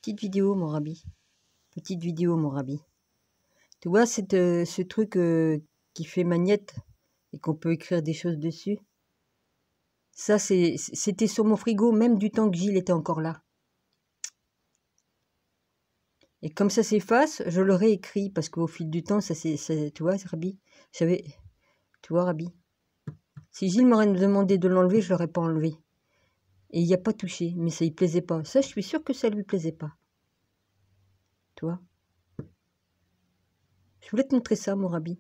Petite vidéo, mon Rabbi. Petite vidéo, mon Rabbi. Tu vois, ce truc qui fait magnette et qu'on peut écrire des choses dessus. Ça, c'était sur mon frigo, même du temps que Gilles était encore là. Et comme ça s'efface, je le réécris, parce qu'au fil du temps, tu vois, Rabbi, tu vois, Rabbi, si Gilles m'aurait demandé de l'enlever, je l'aurais pas enlevé. Et il n'y a pas touché, mais ça lui plaisait pas. Ça, je suis sûre que ça lui plaisait pas. Tu vois. Je voulais te montrer ça, mon Rabbi.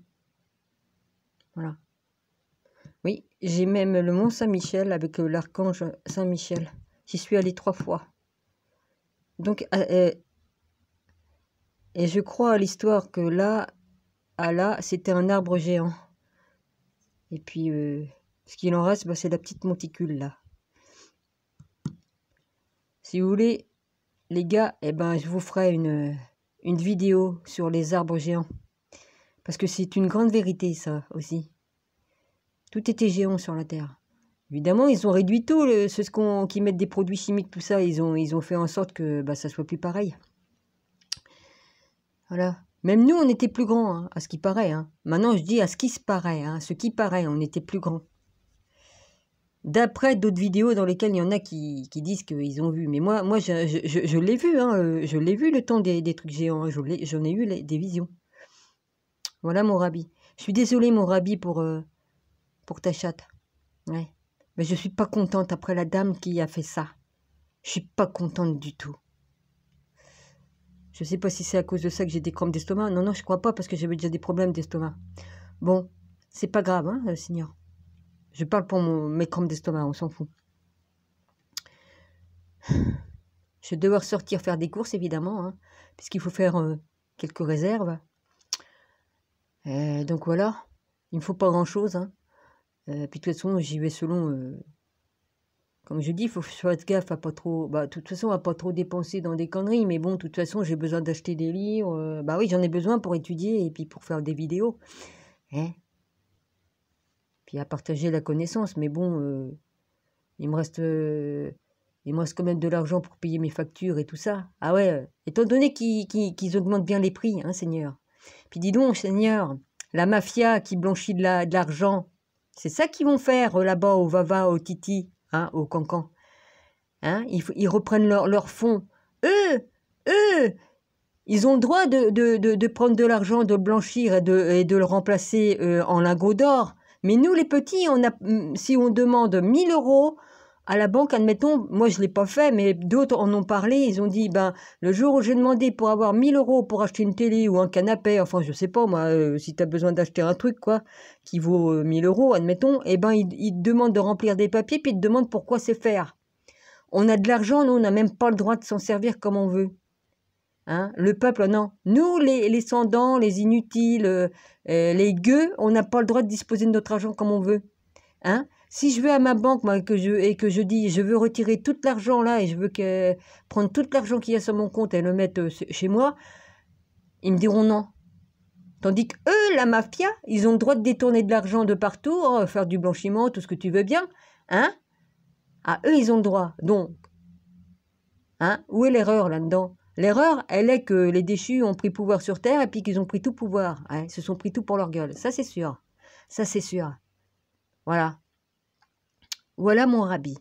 Voilà. Oui, j'ai même le Mont Saint-Michel avec l'archange Saint-Michel. J'y suis allée 3 fois. Donc, et je crois à l'histoire que là, c'était un arbre géant. Et puis, ce qu'il en reste, bah, c'est la petite monticule, là. Si vous voulez, les gars, eh ben, je vous ferai une vidéo sur les arbres géants. Parce que c'est une grande vérité, ça, aussi. Tout était géant sur la Terre. Évidemment, ils ont réduit tout, ceux qui mettent des produits chimiques, tout ça, ils ont fait en sorte que bah, ça soit plus pareil. Voilà. Même nous, on était plus grands, hein, à ce qui paraît. Hein. Maintenant, je dis à ce qui se paraît, hein, ce qui paraît, on était plus grands. D'après d'autres vidéos dans lesquelles il y en a qui disent qu'ils ont vu. Mais moi je l'ai vu, hein, je l'ai vu le temps des trucs géants. Hein, j'en ai eu des visions. Voilà mon Rabbi. Je suis désolée, mon Rabbi, pour ta chatte. Ouais. Mais je suis pas contente après la dame qui a fait ça. Je suis pas contente du tout. Je sais pas si c'est à cause de ça que j'ai des crampes d'estomac. Non, non, je crois pas parce que j'avais déjà des problèmes d'estomac. Bon, c'est pas grave, hein, Seigneur. Je parle pour mes crampes d'estomac, on s'en fout. Je vais devoir sortir faire des courses, évidemment, hein, puisqu'il faut faire quelques réserves. Donc voilà, il ne me faut pas grand-chose. Hein. Puis de toute façon, j'y vais selon... comme je dis, il faut faire gaffe à pas trop... Bah, de toute façon, à pas trop dépenser dans des conneries. Mais bon, de toute façon, j'ai besoin d'acheter des livres. Bah oui, j'en ai besoin pour étudier et puis pour faire des vidéos. Hein, puis à partager la connaissance. Mais bon, il me reste quand même de l'argent pour payer mes factures et tout ça. Ah ouais, étant donné qu'ils augmentent bien les prix, hein, Seigneur. Puis dis donc, Seigneur, la mafia qui blanchit de l'argent, c'est ça qu'ils vont faire là-bas au Vava, au Titi, hein, au Cancan. Hein, ils reprennent leurs fonds. Eux, ils ont le droit de prendre de l'argent, de le blanchir et de le remplacer en lingots d'or. Mais nous, les petits, si on demande 1 000 € à la banque, admettons, moi je ne l'ai pas fait, mais d'autres en ont parlé, ils ont dit, ben, le jour où j'ai demandé pour avoir 1 000 € pour acheter une télé ou un canapé, enfin je sais pas moi, si tu as besoin d'acheter un truc, quoi, qui vaut 1 000 € admettons, eh ben ils te demandent de remplir des papiers, puis ils te demandent pourquoi c'est faire. On a de l'argent, nous, on n'a même pas le droit de s'en servir comme on veut. Hein, le peuple, non. Nous, les sans-dents, les inutiles, les gueux, on n'a pas le droit de disposer de notre argent comme on veut. Hein, si je vais à ma banque moi, et que je dis je veux retirer tout l'argent là et je veux prendre tout l'argent qu'il y a sur mon compte et le mettre chez moi, ils me diront non. Tandis que eux, la mafia, ils ont le droit de détourner de l'argent de partout, hein, faire du blanchiment, tout ce que tu veux bien. Hein, ah, eux, ils ont le droit. Donc, hein, où est l'erreur là-dedans? L'erreur, elle est que les déchus ont pris pouvoir sur Terre et puis qu'ils ont pris tout pouvoir. Hein, ils se sont pris tout pour leur gueule. Ça, c'est sûr. Ça, c'est sûr. Voilà. Voilà mon Rabbi.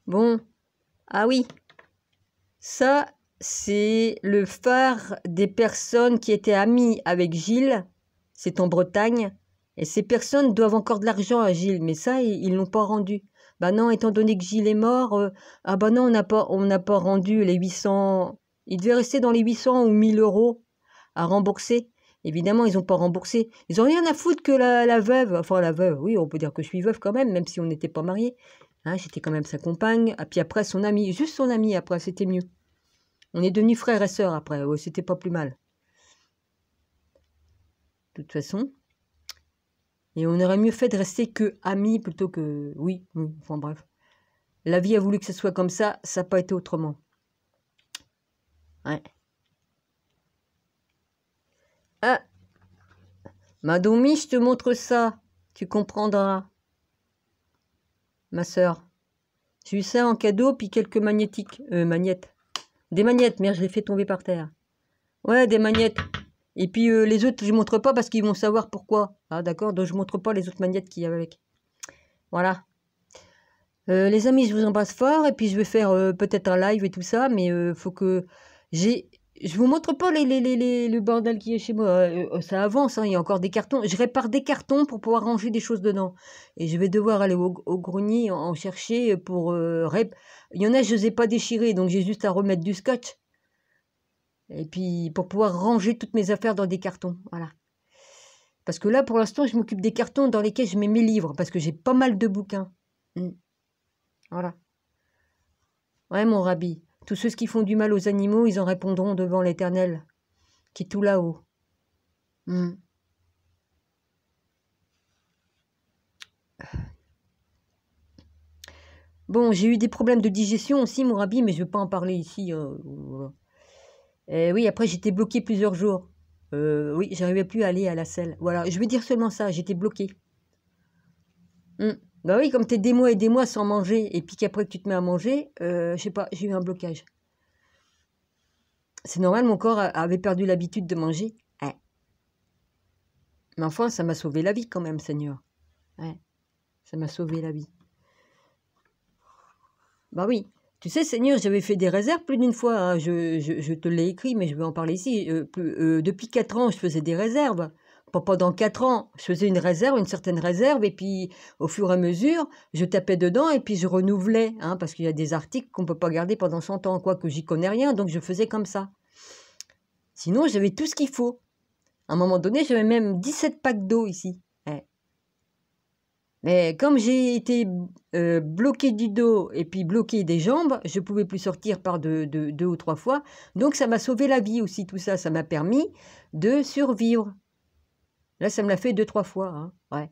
Bon. Ah oui. Ça, c'est le phare des personnes qui étaient amies avec Gilles. C'est en Bretagne. Et ces personnes doivent encore de l'argent à Gilles. Mais ça, ils ne l'ont pas rendu. Bah non, étant donné que Gilles est mort, ah bah non, on n'a pas rendu les 800... Il devait rester dans les 800 ou 1 000 € à rembourser. Évidemment, ils n'ont pas remboursé. Ils n'ont rien à foutre que la veuve. Enfin, la veuve, oui, on peut dire que je suis veuve quand même si on n'était pas mariés. Hein, j'étais quand même sa compagne. Et puis après, son ami. Juste son ami, après, c'était mieux. On est devenus frères et sœurs après. Ouais, c'était pas plus mal. De toute façon. Et on aurait mieux fait de rester que amis plutôt que... Oui, enfin bref. La vie a voulu que ce soit comme ça n'a pas été autrement. Ouais. Ah, Madoumi, je te montre ça. Tu comprendras. ma sœur. J'ai eu ça en cadeau, puis quelques magnétiques. Magnettes. Des magnettes, merde, je les fais tomber par terre. Ouais, des magnettes. Et puis les autres, je ne montre pas parce qu'ils vont savoir pourquoi. Ah, d'accord, donc je ne montre pas les autres magnettes qu'il y a avec. Voilà. Les amis, je vous embrasse fort. Et puis je vais faire peut-être un live et tout ça. Mais faut que j'ai... Je vous montre pas le bordel qui est chez moi. Ça avance, hein, il y a encore des cartons. Je répare des cartons pour pouvoir ranger des choses dedans. Et je vais devoir aller au grenier en chercher pour... Il y en a, je ne les ai pas déchirés, donc j'ai juste à remettre du scotch. Et puis pour pouvoir ranger toutes mes affaires dans des cartons. Voilà. Parce que là, pour l'instant, je m'occupe des cartons dans lesquels je mets mes livres. Parce que j'ai pas mal de bouquins. Voilà. Ouais, mon rabbi. Tous ceux qui font du mal aux animaux, ils en répondront devant l'Éternel, qui est tout là-haut. Bon, j'ai eu des problèmes de digestion aussi, mon rabbi, mais je ne vais pas en parler ici. Oui, après, j'étais bloqué plusieurs jours. Oui, j'arrivais plus à aller à la selle. Voilà, je vais dire seulement ça, j'étais bloqué. Bah oui, comme tu es des mois et des mois sans manger, et puis qu'après que tu te mets à manger, je sais pas, j'ai eu un blocage. C'est normal, mon corps avait perdu l'habitude de manger. Ouais. Mais enfin, ça m'a sauvé la vie quand même, Seigneur. Ouais. Ça m'a sauvé la vie. Bah oui. Tu sais, Seigneur, j'avais fait des réserves plus d'une fois. Hein. Je te l'ai écrit, mais je vais en parler ici. Depuis 4 ans, je faisais des réserves. Pas pendant 4 ans, je faisais une réserve, une certaine réserve, et puis au fur et à mesure, je tapais dedans, et puis je renouvelais, hein, parce qu'il y a des articles qu'on ne peut pas garder pendant 100 ans, quoique j'y connais rien, donc je faisais comme ça. Sinon, j'avais tout ce qu'il faut. À un moment donné, j'avais même 17 packs d'eau ici. Ouais. Mais comme j'ai été bloqué du dos et puis bloqué des jambes, je ne pouvais plus sortir par 2 ou 3 fois. Donc ça m'a sauvé la vie aussi, tout ça. Ça m'a permis de survivre. Là, ça me l'a fait 2-3 fois. Hein. Ouais.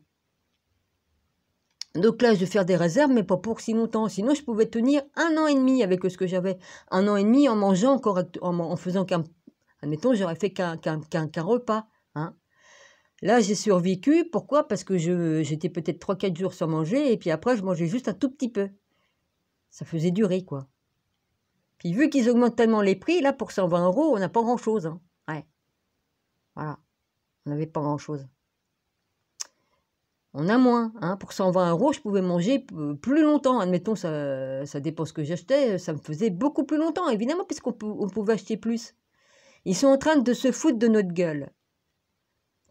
Donc là, je vais faire des réserves, mais pas pour si longtemps. Sinon, je pouvais tenir 1 an et demi avec ce que j'avais. 1 an et demi en mangeant, en faisant qu'un... Admettons, j'aurais fait qu'un repas. Hein. Là, j'ai survécu. Pourquoi? Parce que j'étais peut-être 3-4 jours sans manger, et puis après, je mangeais juste un tout petit peu. Ça faisait durer, quoi. Puis vu qu'ils augmentent tellement les prix, là, pour 120 €, on n'a pas grand-chose. Hein. Ouais. Voilà. On n'avait pas grand-chose. On a moins. Hein. Pour 120 €, je pouvais manger plus longtemps. Admettons, ça dépend ce que j'achetais. Ça me faisait beaucoup plus longtemps, évidemment, puisqu'on pouvait acheter plus. Ils sont en train de se foutre de notre gueule.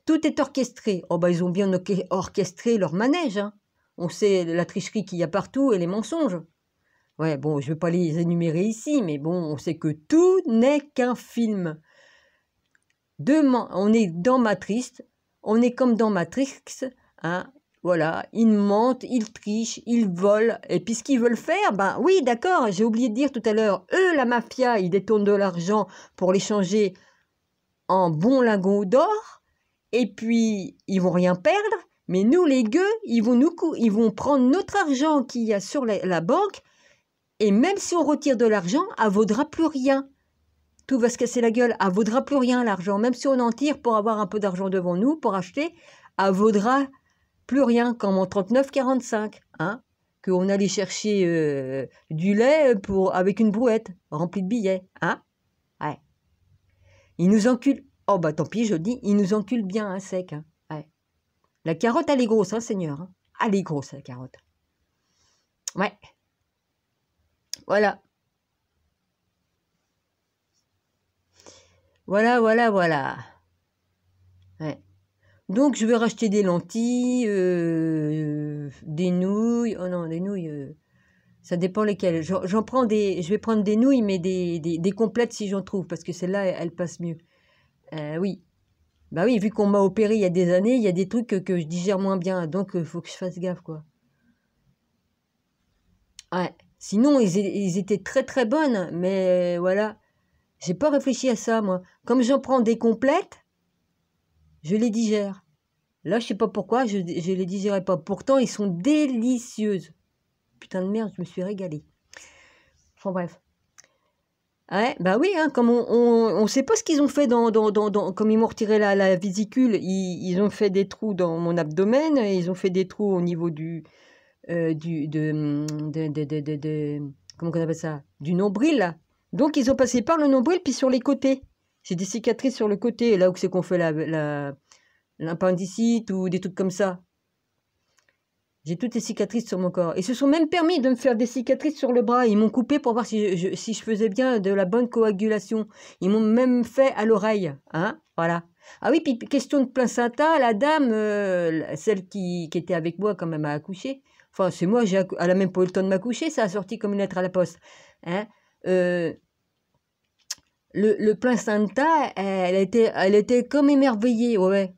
Tout est orchestré. Oh, bah, ils ont bien orchestré leur manège. Hein. On sait la tricherie qu'il y a partout et les mensonges. Ouais, bon, je ne vais pas les énumérer ici, mais bon, on sait que tout n'est qu'un film. On est dans Matrix, on est comme dans Matrix, hein. Voilà, ils mentent, ils trichent, ils volent, et puis ce qu'ils veulent faire, ben oui, d'accord, j'ai oublié de dire tout à l'heure, eux, la mafia, ils détournent de l'argent pour l'échanger en bons lingots d'or, et puis ils vont rien perdre, mais nous, les gueux, ils vont prendre notre argent qu'il y a sur la banque, et même si on retire de l'argent, elle ne vaudra plus rien. Tout va se casser la gueule, elle ne vaudra plus rien l'argent. Même si on en tire pour avoir un peu d'argent devant nous, pour acheter, elle ne vaudra plus rien comme en 39,45. Hein, qu'on allait chercher du lait avec une brouette remplie de billets. Hein, ouais. Ils nous enculent. Oh bah tant pis, je dis, ils nous enculent bien, hein, sec. Hein, ouais. La carotte, elle est grosse, hein, Seigneur. Hein. Elle est grosse, la carotte. Ouais. Voilà. Voilà. Ouais. Donc, je vais racheter des lentilles, des nouilles. Oh non, des nouilles, ça dépend lesquelles. Je vais prendre des nouilles, mais des complètes si j'en trouve, parce que celles-là, elles passent mieux. Oui. Bah oui, vu qu'on m'a opéré il y a des années, il y a des trucs que je digère moins bien. Donc, il faut que je fasse gaffe, quoi. Ouais. Sinon, ils étaient très, très bonnes, mais voilà. J'ai pas réfléchi à ça, moi. Comme j'en prends des complètes, je les digère. Là, je sais pas pourquoi, je les digérais pas. Pourtant, ils sont délicieuses. Putain de merde, je me suis régalée. Enfin bref. Ouais, bah oui, hein, comme on sait pas ce qu'ils ont fait comme ils m'ont retiré la vésicule, ils ont fait des trous dans mon abdomen, ils ont fait des trous au niveau du comment on appelle ça? Du nombril, là. Donc, ils ont passé par le nombril, puis sur les côtés. J'ai des cicatrices sur le côté, là où c'est qu'on fait l'appendicite ou des trucs comme ça. J'ai toutes les cicatrices sur mon corps. Ils se sont même permis de me faire des cicatrices sur le bras. Ils m'ont coupé pour voir si je faisais bien de la bonne coagulation. Ils m'ont même fait à l'oreille. Hein, voilà. Ah oui, puis question de placenta, la dame, celle qui était avec moi quand même à accoucher. Enfin, c'est moi, elle a même pas eu le temps de m'accoucher, ça a sorti comme une lettre à la poste. Hein, le placenta, elle était comme émerveillée, ouais.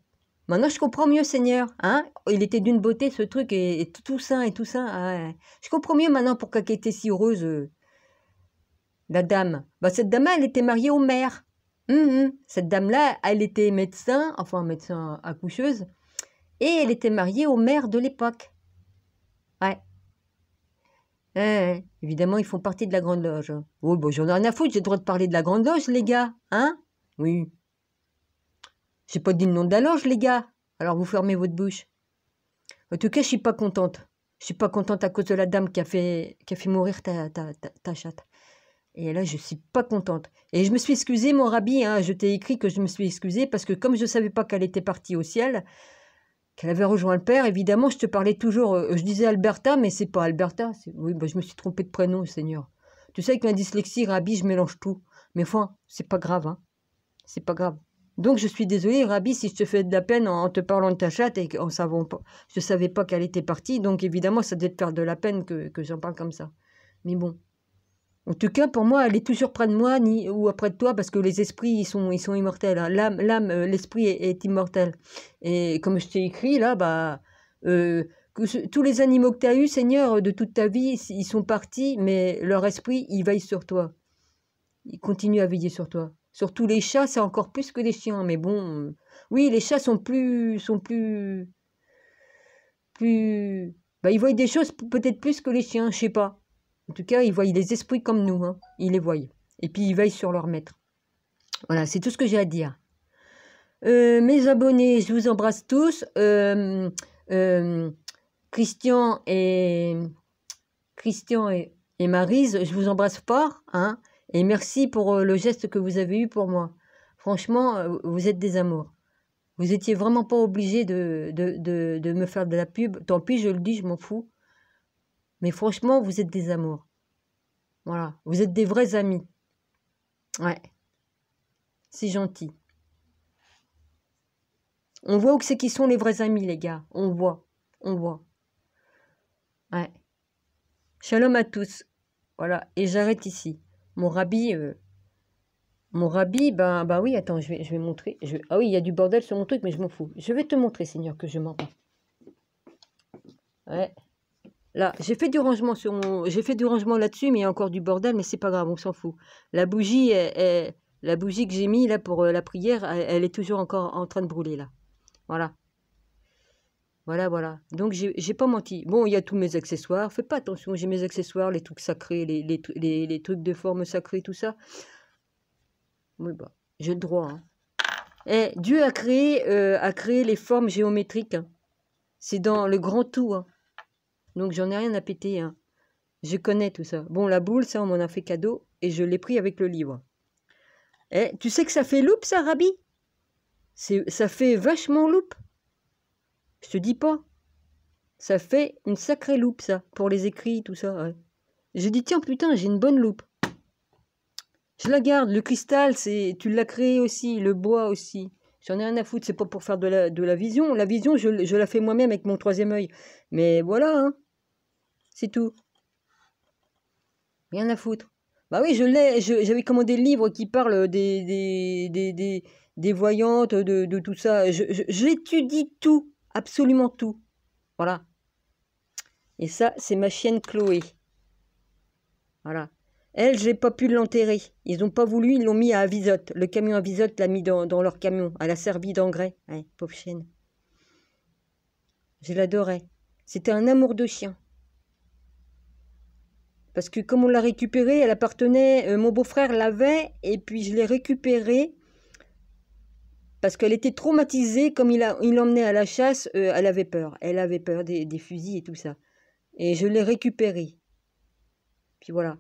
Maintenant, je comprends mieux, Seigneur. Hein, il était d'une beauté, ce truc, et tout ça, et tout ça. Ouais. Je comprends mieux maintenant pourquoi elle était si heureuse, la dame. Bah, cette dame-là, elle était mariée au maire. Cette dame-là, elle était médecin, enfin médecin accoucheuse, et elle était mariée au maire de l'époque. Ouais. Évidemment, ils font partie de la Grande Loge. Oh, bon, j'en ai rien à foutre, j'ai le droit de parler de la Grande Loge, les gars. Hein? Oui. J'ai pas dit le nom de la loge, les gars. Alors vous fermez votre bouche. En tout cas, je suis pas contente. Je suis pas contente à cause de la dame qui a fait mourir ta chatte. Et là, je suis pas contente. Et je me suis excusée, mon rabbi. Hein, je t'ai écrit que je me suis excusée parce que comme je savais pas qu'elle était partie au ciel, qu'elle avait rejoint le Père, évidemment, je te parlais toujours. Je disais Alberta, mais c'est pas Alberta. Oui, bah, je me suis trompée de prénom, Seigneur. Tu sais, avec ma dyslexie, rabbi, je mélange tout. Mais enfin, c'est pas grave. Hein. C'est pas grave. Donc, je suis désolée, Rabbi, si je te fais de la peine en te parlant de ta chatte et qu'en savant pas, je ne savais pas qu'elle était partie. Donc, évidemment, ça devait te faire de la peine que j'en parle comme ça. Mais bon. En tout cas, pour moi, elle est toujours près de moi ou près de toi parce que les esprits, ils sont immortels. Hein. L'âme, l'esprit est immortel. Et comme je t'ai écrit, là, bah, tous les animaux que tu as eus, Seigneur, de toute ta vie, ils sont partis, mais leur esprit, il veille sur toi. Il continue à veiller sur toi. Surtout les chats, c'est encore plus que les chiens. Mais bon, oui, les chats sont plus, bah, ils voient des choses peut-être plus que les chiens, je sais pas. En tout cas, ils voient les esprits comme nous, hein. Ils les voient. Et puis ils veillent sur leur maître. Voilà, c'est tout ce que j'ai à dire. Mes abonnés, je vous embrasse tous. Christian et Maryse, je vous embrasse fort, hein. Et merci pour le geste que vous avez eu pour moi. Franchement, vous êtes des amours. Vous étiez vraiment pas obligés de me faire de la pub. Tant pis, je le dis, je m'en fous. Mais franchement, vous êtes des amours. Voilà. Vous êtes des vrais amis. Ouais. C'est gentil. On voit où c'est qui sont les vrais amis, les gars. On voit. On voit. Ouais. Shalom à tous. Voilà. Et j'arrête ici. Mon rabbi, bah oui, attends, je vais montrer. Ah oui, il y a du bordel sur mon truc, mais je m'en fous. Je vais te montrer, Seigneur, que je m'entends. Ouais. Là, j'ai fait du rangement là-dessus, mais il y a encore du bordel, mais c'est pas grave, on s'en fout. La bougie, la bougie que j'ai mis là pour la prière, elle est toujours encore en train de brûler là. Voilà. Voilà. Donc j'ai pas menti. Bon, il y a tous mes accessoires. Fais pas attention, j'ai mes accessoires, les trucs sacrés, les trucs de forme sacrée, tout ça. Oui, bah, j'ai le droit. Hein. Et Dieu a créé les formes géométriques. Hein. C'est dans le grand tout. Hein. Donc j'en ai rien à péter. Hein. Je connais tout ça. Bon, la boule, ça, on m'en a fait cadeau. Et je l'ai pris avec le livre. Et tu sais que ça fait loupe, ça, Rabbi? Ça fait vachement loupe. Je te dis pas. Ça fait une sacrée loupe, ça. Pour les écrits, tout ça. Ouais. Je dis, tiens, putain, j'ai une bonne loupe. Je la garde. Le cristal, tu l'as créé aussi. Le bois aussi. J'en ai rien à foutre. C'est pas pour faire de la vision. La vision, je la fais moi-même avec mon troisième œil. Mais voilà, hein. C'est tout. Rien à foutre. Bah oui, j'avais commandé le livre qui parle des voyantes, de tout ça. J'étudie tout, absolument tout. Voilà. Et ça, c'est ma chienne Chloé. Voilà. Elle, je n'ai pas pu l'enterrer. Ils n'ont pas voulu, ils l'ont mis à Avisotte. Le camion Avisotte l'a mis dans leur camion. Elle a servi d'engrais. Ouais, pauvre chienne. Je l'adorais. C'était un amour de chien. Parce que comme on l'a récupérée, elle appartenait, mon beau-frère l'avait, et puis je l'ai récupérée parce qu'elle était traumatisée, comme il l'emmenait à la chasse, elle avait peur. Elle avait peur des fusils et tout ça. Et je l'ai récupérée. Puis voilà.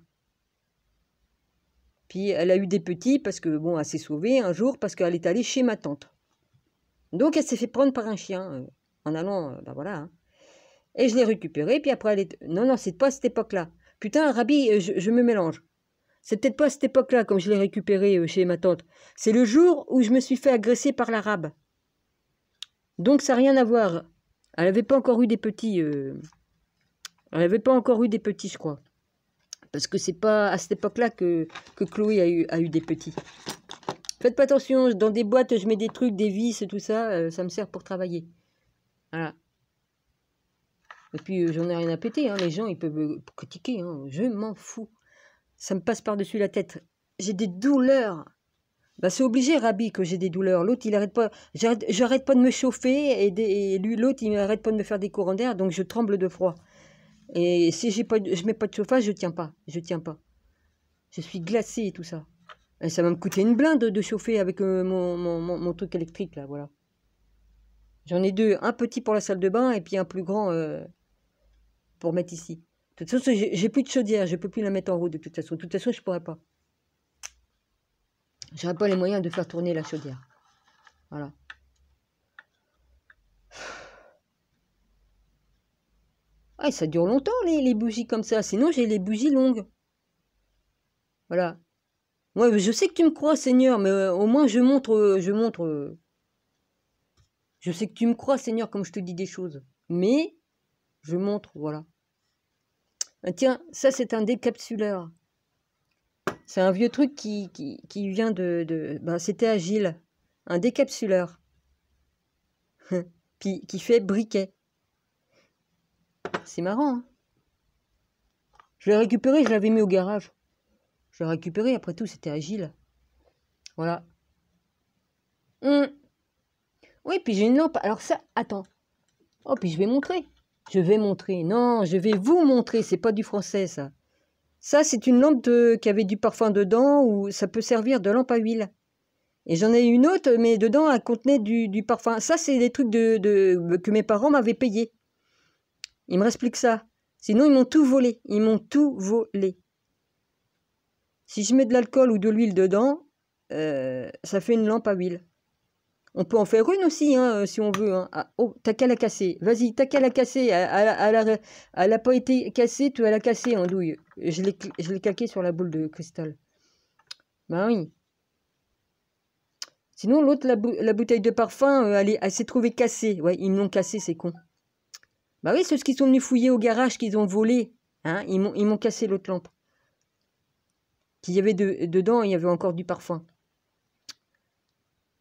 Puis elle a eu des petits parce que, bon, elle s'est sauvée un jour parce qu'elle est allée chez ma tante. Donc elle s'est fait prendre par un chien en allant, ben voilà. Hein. Et je l'ai récupérée, puis après elle est... Non, non, c'est pas à cette époque-là. Putain, Rabi, je me mélange. C'est peut-être pas à cette époque-là, comme je l'ai récupérée chez ma tante. C'est le jour où je me suis fait agresser par l'arabe. Donc ça n'a rien à voir. Elle n'avait pas encore eu des petits. Elle n'avait pas encore eu des petits, je crois. Parce que c'est pas à cette époque-là que Chloé a eu des petits. Faites pas attention, dans des boîtes, je mets des trucs, des vis et tout ça, ça me sert pour travailler. Voilà. Et puis, j'en ai rien à péter, hein. Les gens, ils peuvent critiquer, hein. Je m'en fous. Ça me passe par-dessus la tête. J'ai des douleurs. Bah, c'est obligé, Rabi, que j'ai des douleurs. L'autre, il arrête pas. J'arrête pas de me chauffer et lui, l'autre, il arrête pas de me faire des courants d'air, donc je tremble de froid. Et si je mets pas de chauffage, je tiens pas. Je tiens pas. Je suis glacée et tout ça. Et ça va me coûter une blinde de chauffer avec mon truc électrique, là, voilà. J'en ai deux. Un petit pour la salle de bain et puis un plus grand pour mettre ici. De toute façon, j'ai plus de chaudière. Je peux plus la mettre en route, de toute façon. De toute façon, je pourrais pas. J'aurais pas les moyens de faire tourner la chaudière. Voilà. Ah, ça dure longtemps, les bougies comme ça. Sinon, j'ai les bougies longues. Voilà. Ouais, je sais que tu me crois, Seigneur, mais au moins, je montre... Je sais que tu me crois, Seigneur, comme je te dis des choses. Mais, je montre, voilà. Ah, tiens, ça, c'est un décapsuleur. C'est un vieux truc qui vient ben, c'était Agile. Un décapsuleur. Puis qui fait briquet. C'est marrant, hein. Je l'ai récupéré, je l'avais mis au garage. Je l'ai récupéré, après tout, c'était Agile. Voilà. Oui, puis j'ai une lampe. Alors ça, attends. Oh, puis je vais montrer. Je vais montrer. Non, je vais vous montrer. C'est pas du français, ça. Ça, c'est une lampe qui avait du parfum dedans, ou ça peut servir de lampe à huile. Et j'en ai une autre, mais dedans, elle contenait du parfum. Ça, c'est des trucs que mes parents m'avaient payé. Il me reste plus que ça. Sinon, ils m'ont tout volé. Ils m'ont tout volé. Si je mets de l'alcool ou de l'huile dedans, ça fait une lampe à huile. On peut en faire une aussi, hein, si on veut. Hein. Ah, oh, t'as qu'à la casser. Vas-y, t'as qu'à la casser. Elle n'a pas été cassée, tu vas la casser en douille. Je l'ai claqué sur la boule de cristal. Ben oui. Sinon, l'autre, la bouteille de parfum, elle s'est trouvée cassée. Ouais, ils me l'ont cassée, c'est con. Bah oui, ceux qui sont venus fouiller au garage, qu'ils ont volé, hein, ils m'ont cassé l'autre lampe. Qu'il y avait dedans, il y avait encore du parfum.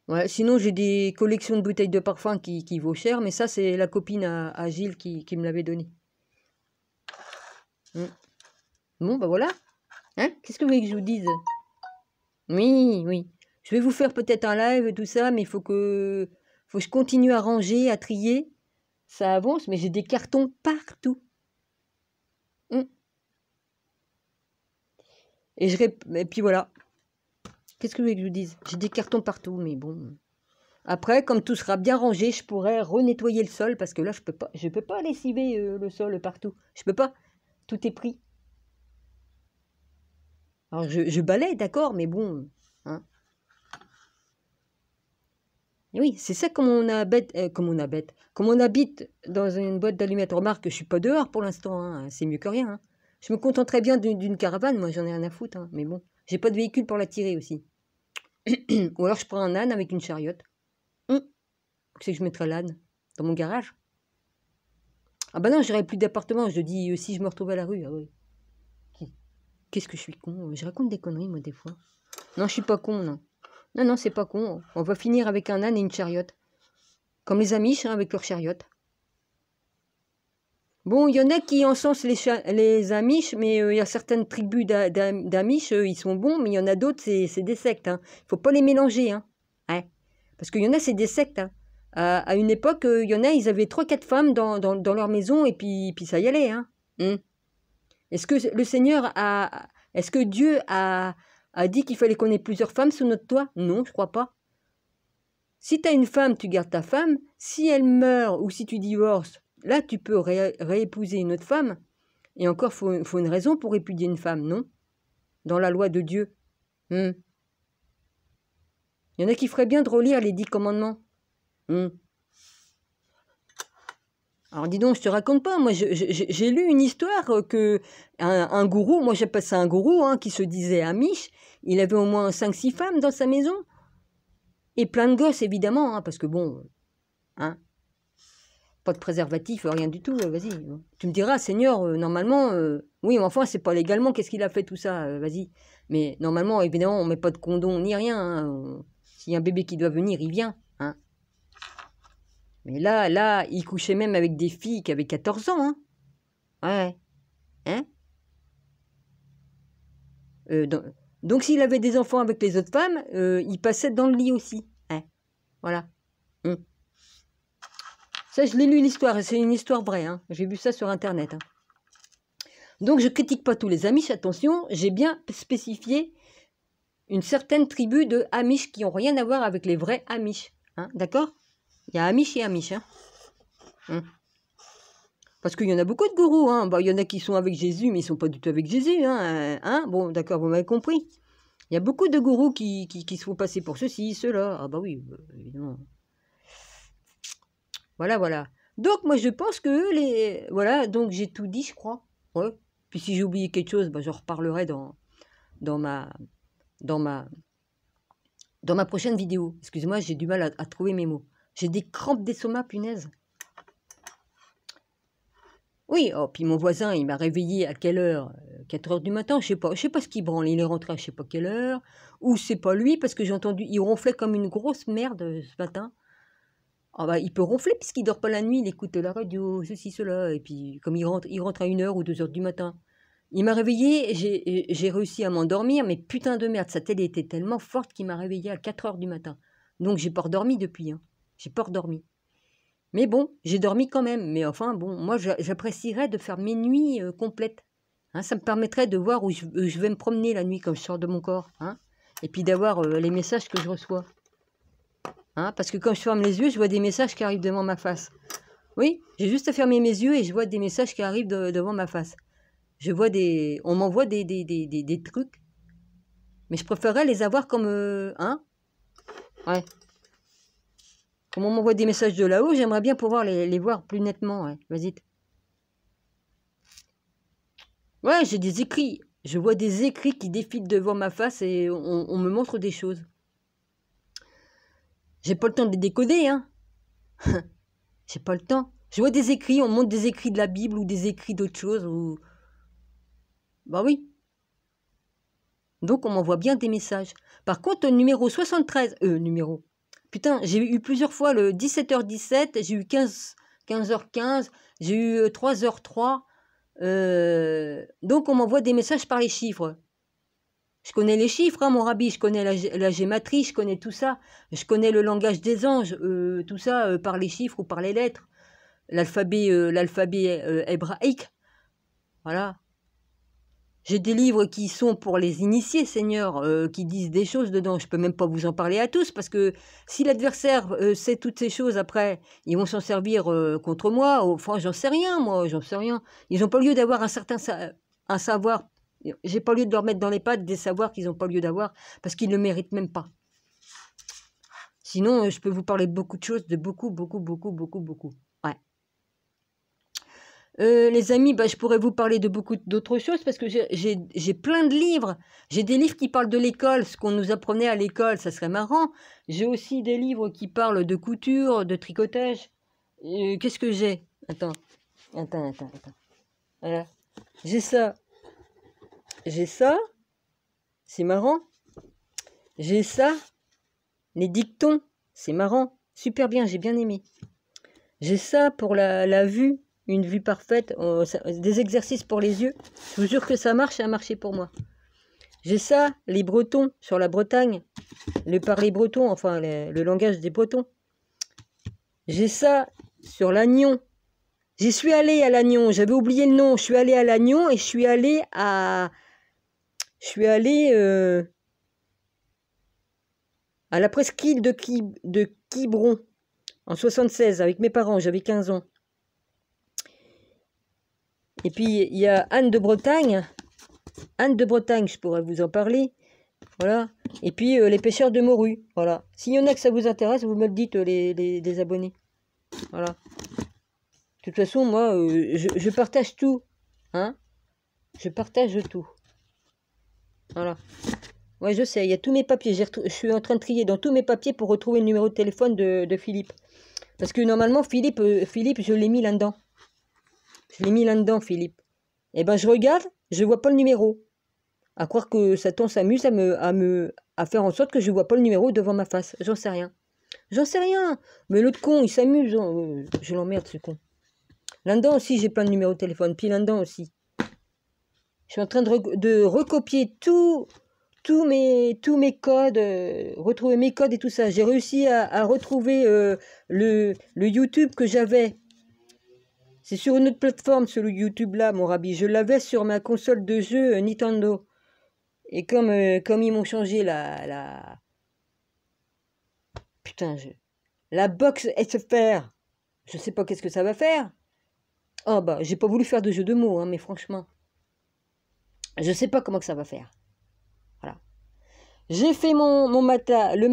Ouais, sinon, j'ai des collections de bouteilles de parfum qui vaut cher, mais ça, c'est la copine à Gilles qui me l'avait donné. Bon, bah voilà. Hein, qu'est-ce que vous voulez que je vous dise? Oui, oui. Je vais vous faire peut-être un live et tout ça, mais il faut que je continue à ranger, à trier. Ça avance, mais j'ai des cartons partout. Et puis voilà. Qu'est-ce que vous voulez que je vous dise? J'ai des cartons partout, mais bon. Après, comme tout sera bien rangé, je pourrais renettoyer le sol, parce que là, je peux pas lessiver le sol partout. Je peux pas. Tout est pris. Alors, je balaye, d'accord, mais bon. Hein. Et oui, c'est ça comme on habite dans une boîte d'allumettes. Remarque que je suis pas dehors pour l'instant, hein, c'est mieux que rien. Hein. Je me contenterais bien d'une caravane, moi j'en ai rien à foutre, hein, mais bon. J'ai pas de véhicule pour la tirer aussi. Ou alors je prends un âne avec une chariote. C'est que je mettrai l'âne dans mon garage. Ah bah non, j'aurais plus d'appartement. Je dis si je me retrouve à la rue. Ah oui. Qu'est-ce que je suis con. Je raconte des conneries moi des fois. Non, je suis pas con, non. Non, c'est pas con. On va finir avec un âne et une chariote. Comme les Amish, hein, avec leur chariote. Bon, il y en a qui encensent les Amish, mais il y a certaines tribus d'Amish, ils sont bons, mais il y en a d'autres, c'est des sectes. Hein. Faut pas les mélanger. Hein. Ouais. Parce qu'il y en a, c'est des sectes. Hein. À une époque, il y en a, ils avaient 3-4 femmes dans leur maison, et puis ça y allait. Hein. Est-ce que est-ce que Dieu a dit qu'il fallait qu'on ait plusieurs femmes sous notre toit? Non, je crois pas. Si tu as une femme, tu gardes ta femme. Si elle meurt ou si tu divorces, là, tu peux réépouser une autre femme. Et encore, faut une raison pour répudier une femme, non? Dans la loi de Dieu. Il y en a qui feraient bien de relire les 10 commandements. Alors dis donc, je te raconte pas, moi j'ai lu une histoire que un gourou, moi j'appelle ça un gourou, hein, qui se disait Amish, il avait au moins 5-6 femmes dans sa maison. Et plein de gosses, évidemment, hein, parce que bon, hein, pas de préservatif, rien du tout, vas-y. Tu me diras, Seigneur, normalement, oui, mais enfin, c'est pas légalement, qu'est-ce qu'il a fait tout ça, vas-y. Mais normalement, évidemment, on met pas de condom ni rien, hein, s'il y a un bébé qui doit venir, il vient, hein. Mais là, il couchait même avec des filles qui avaient 14 ans, hein. Ouais, hein. Donc, s'il avait des enfants avec les autres femmes, il passait dans le lit aussi, hein. Voilà. Ça, je l'ai lu l'histoire, et c'est une histoire vraie, hein. J'ai vu ça sur Internet, hein. Donc, je critique pas tous les Amish, attention, j'ai bien spécifié une certaine tribu de Amish qui n'ont rien à voir avec les vrais Amish, hein, d'accord? Il y a Amish et Amish, hein. Parce qu'il y en a beaucoup de gourous, hein. Bah, il y en a qui sont avec Jésus, mais ils ne sont pas du tout avec Jésus, hein. Bon, d'accord, vous m'avez compris. Il y a beaucoup de gourous qui se font passer pour ceci, cela. Ah bah oui, évidemment. Voilà. Donc, moi, je pense que les... Voilà, donc j'ai tout dit, je crois. Ouais. Puis si j'ai oublié quelque chose, bah, j'en reparlerai dans ma prochaine vidéo. Excusez-moi, j'ai du mal à trouver mes mots. J'ai des crampes d'estomac, punaise. Oui, oh, puis mon voisin, il m'a réveillé à quelle heure? 4 heures du matin, je sais pas ce qu'il branle. Il est rentré à je sais pas quelle heure. Ou c'est pas lui, parce que j'ai entendu, il ronflait comme une grosse merde ce matin. Ah bah, il peut ronfler puisqu'il dort pas la nuit, il écoute la radio, ceci, cela. Et puis, comme il rentre à 1 heure ou 2 heures du matin. Il m'a réveillé, j'ai réussi à m'endormir, mais putain de merde, sa télé était tellement forte qu'il m'a réveillé à 4 heures du matin. Donc, j'ai pas redormi depuis, hein. J'ai pas redormi. Mais bon, j'ai dormi quand même. Mais enfin, bon, moi, j'apprécierais de faire mes nuits complètes. Hein, ça me permettrait de voir où je vais me promener la nuit quand je sors de mon corps. Hein, et puis d'avoir les messages que je reçois. Hein, parce que quand je ferme les yeux, je vois des messages qui arrivent devant ma face. Oui, j'ai juste à fermer mes yeux et je vois des messages qui arrivent devant ma face. On m'envoie des trucs. Mais je préférerais les avoir comme... hein. Ouais. Comme on m'envoie des messages de là-haut, j'aimerais bien pouvoir les voir plus nettement. Ouais. Vas-y. Ouais, j'ai des écrits. Je vois des écrits qui défilent devant ma face et on me montre des choses. J'ai pas le temps de les décoder, hein. J'ai pas le temps. Je vois des écrits, on montre des écrits de la Bible ou des écrits d'autres choses. Ou... Bah oui. Donc on m'envoie bien des messages. Par contre, le numéro 73... Putain, j'ai eu plusieurs fois le 17h17, j'ai eu 15h15, j'ai eu 3h03. Donc on m'envoie des messages par les chiffres. Je connais les chiffres, hein, mon rabbi, je connais la gématrie, je connais tout ça. Je connais le langage des anges, tout ça par les chiffres ou par les lettres. L'alphabet hébraïque. Voilà. J'ai des livres qui sont pour les initiés, Seigneur, qui disent des choses dedans. Je peux même pas vous en parler à tous, parce que si l'adversaire sait toutes ces choses après, ils vont s'en servir contre moi. Enfin, j'en sais rien, moi, j'en sais rien. Ils n'ont pas lieu d'avoir un savoir. J'ai pas lieu de leur mettre dans les pattes des savoirs qu'ils n'ont pas lieu d'avoir, parce qu'ils ne le méritent même pas. Sinon, je peux vous parler de beaucoup de choses, de beaucoup. Ouais. Les amis, bah, je pourrais vous parler de beaucoup d'autres choses parce que j'ai plein de livres. J'ai des livres qui parlent de l'école, ce qu'on nous apprenait à l'école, ça serait marrant. J'ai aussi des livres qui parlent de couture, de tricotage. Qu'est-ce que j'ai? Attends. Voilà. J'ai ça. C'est marrant. J'ai ça. Les dictons. C'est marrant. Super bien, j'ai bien aimé. J'ai ça pour la vue. Une vue parfaite, des exercices pour les yeux. Je vous jure que ça marche, ça a marché pour moi. J'ai ça, les Bretons, sur la Bretagne. Le parler breton, enfin le langage des Bretons. J'ai ça sur l'Agnon. J'y suis allée à l'Agnon, j'avais oublié le nom. Je suis allée à l'Agnon et je suis allée à la presqu'île de Quiberon en 76 avec mes parents, j'avais 15 ans. Et puis, il y a Anne de Bretagne. Anne de Bretagne, je pourrais vous en parler. Voilà. Et puis, les pêcheurs de morue. Voilà. S'il y en a que ça vous intéresse, vous me le dites, les abonnés. Voilà. De toute façon, moi, je partage tout. Hein? Je partage tout. Voilà. Ouais, je sais, il y a tous mes papiers. Je suis en train de trier dans tous mes papiers pour retrouver le numéro de téléphone de Philippe. Parce que normalement, Philippe, je l'ai mis là-dedans. Je l'ai mis là-dedans, Philippe. Eh ben, je regarde, je vois pas le numéro. À croire que Satan s'amuse à faire en sorte que je vois pas le numéro devant ma face. J'en sais rien. J'en sais rien. Mais l'autre con, il s'amuse. Je l'emmerde, ce con. Là-dedans aussi, j'ai plein de numéros de téléphone. Puis là-dedans aussi. Je suis en train de recopier tous mes codes, retrouver mes codes et tout ça. J'ai réussi à retrouver le YouTube que j'avais. C'est sur une autre plateforme, ce YouTube-là, mon Rabbi. Je l'avais sur ma console de jeu Nintendo. Et comme ils m'ont changé Putain, la box SFR, je sais pas qu'est-ce que ça va faire. Oh bah, j'ai pas voulu faire de jeu de mots, hein, mais franchement, je sais pas comment que ça va faire. Voilà. J'ai fait mon matelas, le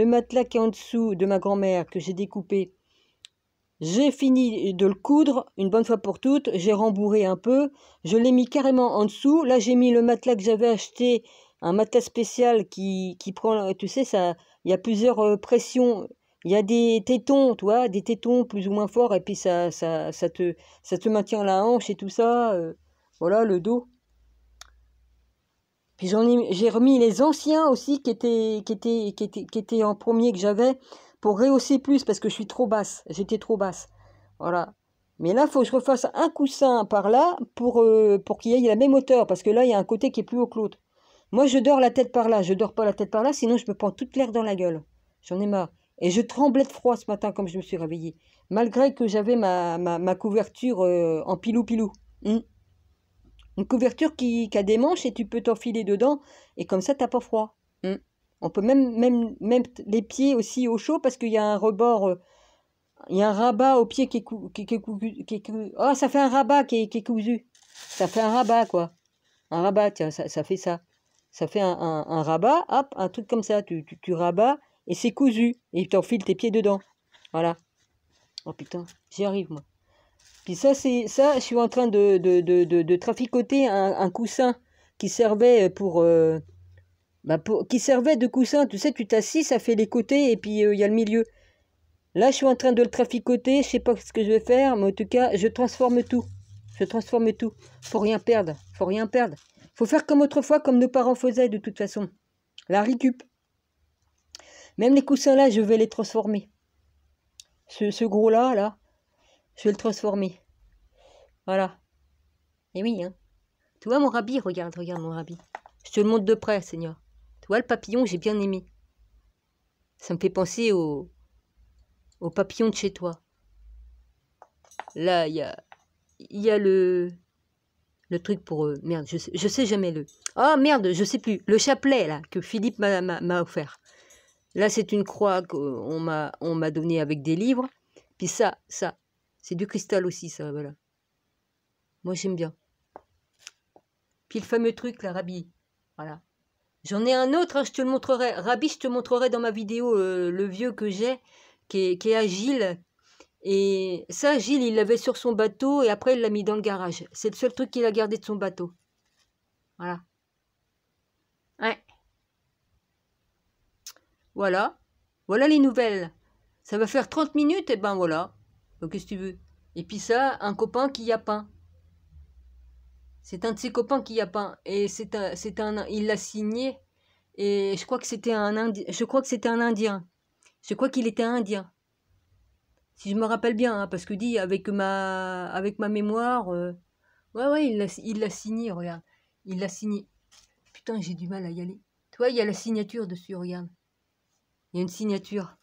matelas qui est en dessous de ma grand-mère, que j'ai découpé. J'ai fini de le coudre une bonne fois pour toutes. J'ai rembourré un peu. Je l'ai mis carrément en dessous. Là, j'ai mis le matelas que j'avais acheté, un matelas spécial qui prend, tu sais, ça, il y a plusieurs pressions. Il y a des tétons, tu vois, des tétons plus ou moins forts, et puis ça te maintient la hanche et tout ça. Voilà, le dos. Puis j'ai remis les anciens aussi qui étaient en premier que j'avais pour rehausser plus parce que je suis trop basse. J'étais trop basse. Voilà. Mais là, il faut que je refasse un coussin par là pour qu'il y ait la même hauteur parce que là, il y a un côté qui est plus haut que l'autre. Moi, je dors la tête par là. Je dors pas la tête par là, sinon je me prends toute l'air dans la gueule. J'en ai marre. Et je tremblais de froid ce matin comme je me suis réveillée. Malgré que j'avais ma couverture en pilou-pilou. Une couverture qui a des manches et tu peux t'enfiler dedans et comme ça, t'as pas froid. On peut même les pieds aussi au chaud parce qu'il y a un rebord, il y a un rabat au pied qui est cousu. Oh, ça fait un rabat qui est cousu. Ça fait un rabat, quoi. Un rabat, tiens, ça fait ça. Ça fait un rabat, hop, un truc comme ça. Tu rabats et c'est cousu. Et tu t'enfiles tes pieds dedans. Voilà. Oh putain, j'y arrive, moi. Puis ça, je suis en train de traficoter un coussin qui servait qui servait de coussin. Tu sais, tu t'assis, ça fait les côtés et puis il y a le milieu. Là, je suis en train de le traficoter. Je sais pas ce que je vais faire, mais en tout cas, je transforme tout. Je transforme tout. Faut rien perdre. Faut rien perdre. Faut faire comme autrefois, comme nos parents faisaient de toute façon. La récup. Même les coussins là, je vais les transformer. Ce gros là. Je vais le transformer. Voilà. Et oui, hein. Tu vois mon Rabbi, regarde mon Rabbi. Je te le montre de près, Seigneur. Tu vois le papillon, j'ai bien aimé. Ça me fait penser au papillon de chez toi. Là, il y a le truc pour... merde, je sais jamais le... Oh merde, je sais plus. Le chapelet, là, que Philippe m'a offert. Là, c'est une croix qu'on m'a donnée avec des livres. Puis ça, c'est du cristal aussi, ça, voilà. Moi, j'aime bien. Puis le fameux truc, là, Rabbi. Voilà. J'en ai un autre, hein, je te le montrerai. Rabbi, je te montrerai dans ma vidéo le vieux que j'ai, qui est à Gilles. Et ça, Gilles, il l'avait sur son bateau et après, il l'a mis dans le garage. C'est le seul truc qu'il a gardé de son bateau. Voilà. Ouais. Voilà. Voilà les nouvelles. Ça va faire 30 minutes, et ben voilà. Donc, qu'est-ce que tu veux? Et puis ça, un copain qui a peint. C'est un de ses copains qui a peint. Et il l'a signé. Et je crois que c'était un Indien. Je crois qu'il était indien. Si je me rappelle bien, hein, parce que dit avec ma mémoire. Ouais, il l'a signé, regarde. Il l'a signé. Putain, j'ai du mal à y aller. Tu vois, il y a la signature dessus, regarde. Il y a une signature.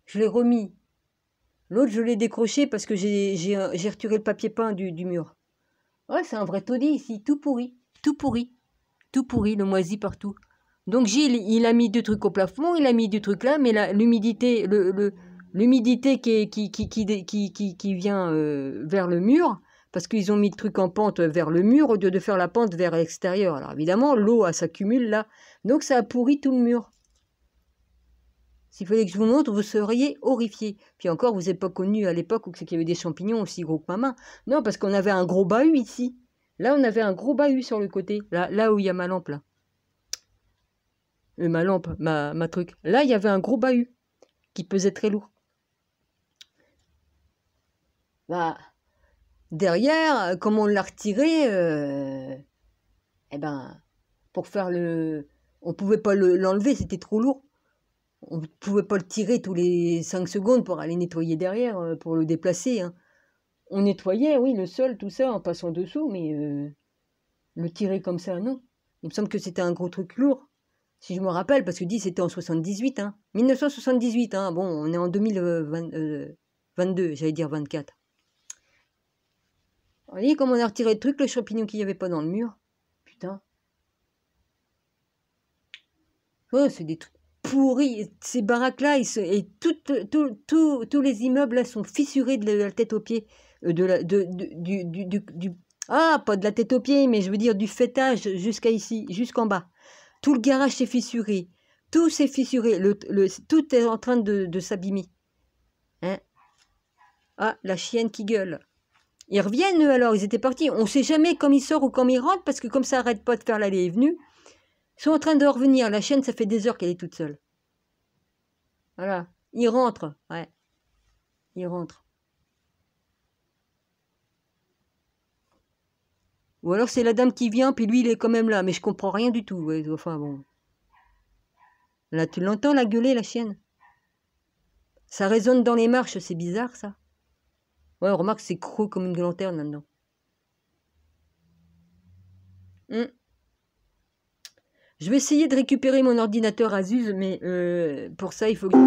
Je l'ai remis. L'autre, je l'ai décroché parce que j'ai retiré le papier peint du mur. Ouais, c'est un vrai taudis ici, tout pourri, le moisi partout. Donc Gilles, il a mis 2 trucs au plafond, il a mis 2 trucs là, mais l'humidité, l'humidité qui vient vers le mur, parce qu'ils ont mis le truc en pente vers le mur au lieu de faire la pente vers l'extérieur. Alors évidemment, l'eau s'accumule là, donc ça a pourri tout le mur. S'il fallait que je vous montre, vous seriez horrifiés. Puis encore, vous n'avez pas connu à l'époque où il y avait des champignons aussi gros que ma main. Non, parce qu'on avait un gros bahut ici. Là, on avait un gros bahut sur le côté. Là où il y a ma lampe, là. Ma lampe, ma truc. Là, il y avait un gros bahut qui pesait très lourd. Bah, derrière, comme on l'a retiré, eh ben, pour faire le... On pouvait pas l'enlever, c'était trop lourd. On ne pouvait pas le tirer tous les 5 secondes pour aller nettoyer derrière, pour le déplacer. Hein. On nettoyait, oui, le sol, tout ça, en passant dessous, mais le tirer comme ça, non. Il me semble que c'était un gros truc lourd, si je me rappelle, parce que dit c'était en 78, hein. 1978, hein. Bon, on est en 2022, j'allais dire 24. Vous voyez comme on a retiré le truc, le champignon qu'il n'y avait pas dans le mur. Putain. Oh, c'est des trucs pourris. Ces baraques-là, et tous les immeubles là sont fissurés de la tête aux pieds. Ah, pas de la tête aux pieds, mais je veux dire du faîtage jusqu'à ici, jusqu'en bas. Tout le garage s'est fissuré. Tout s'est fissuré. Tout est en train de s'abîmer. Hein? Ah, la chienne qui gueule. Ils reviennent, eux, alors, ils étaient partis. On ne sait jamais quand ils sortent ou quand ils rentrent, parce que comme ça n'arrête pas de faire l'aller et venue, ils sont en train de revenir. La chienne, ça fait des heures qu'elle est toute seule. Voilà. Ils rentrent. Ouais. Ils rentrent. Ou alors c'est la dame qui vient, puis lui, il est quand même là. Mais je comprends rien du tout. Ouais. Enfin, bon. Là, tu l'entends, la gueuler, la chienne? Ça résonne dans les marches, c'est bizarre, ça. Ouais, on remarque, c'est creux comme une lanterne, là-dedans. Je vais essayer de récupérer mon ordinateur Asus, mais pour ça, il faut que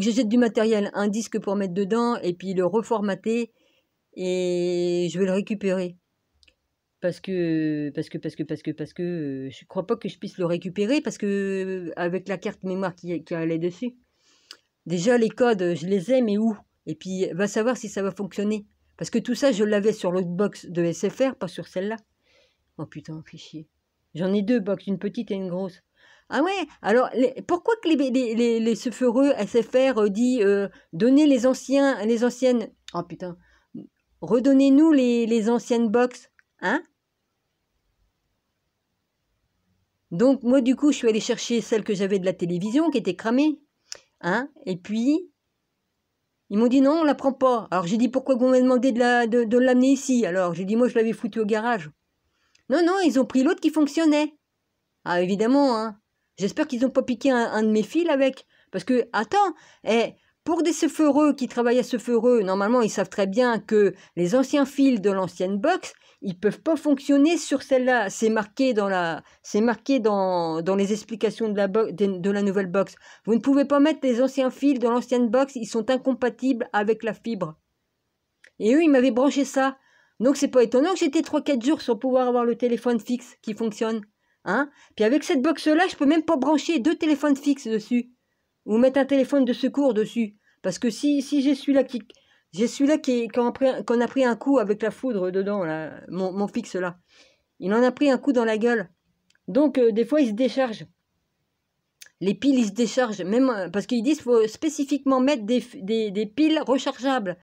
je jette du matériel, un disque pour mettre dedans, et puis le reformater, et je vais le récupérer. Parce que je crois pas que je puisse le récupérer, parce que avec la carte mémoire qui allait dessus. Déjà, les codes, je les ai, mais où? Et puis, va savoir si ça va fonctionner. Parce que tout ça, je l'avais sur l'autre box de SFR, pas sur celle-là. Oh putain, fait chier. J'en ai 2 box, une petite et une grosse. Ah ouais, alors pourquoi que les sephireux SFR dit donnez les anciennes... Oh putain, redonnez-nous les anciennes box, hein? Donc moi du coup, je suis allée chercher celle que j'avais de la télévision qui était cramée, hein? Et puis... Ils m'ont dit non, on la prend pas. Alors j'ai dit pourquoi vous m'avez demandé de l'amener ici? Alors j'ai dit moi je l'avais foutu au garage. Non, non, ils ont pris l'autre qui fonctionnait. Ah évidemment, hein. J'espère qu'ils n'ont pas piqué un de mes fils avec. Parce que, attends, pour des sephireux qui travaillent à sephireux, normalement ils savent très bien que les anciens fils de l'ancienne box, ils peuvent pas fonctionner sur celle-là. C'est marqué dans les explications de la nouvelle box. Vous ne pouvez pas mettre les anciens fils de l'ancienne box, ils sont incompatibles avec la fibre. Et eux, ils m'avaient branché ça. Donc c'est pas étonnant que j'étais 3-4 jours sans pouvoir avoir le téléphone fixe qui fonctionne. Hein? Puis avec cette box-là, je peux même pas brancher 2 téléphones fixes dessus. Ou mettre un téléphone de secours dessus. Parce que si j'ai celui-là qu'on a pris un coup avec la foudre dedans, là, mon fixe là. Il en a pris un coup dans la gueule. Donc des fois, il se décharge. Les piles, ils se déchargent. Même, parce qu'ils disent qu'il faut spécifiquement mettre des piles rechargeables.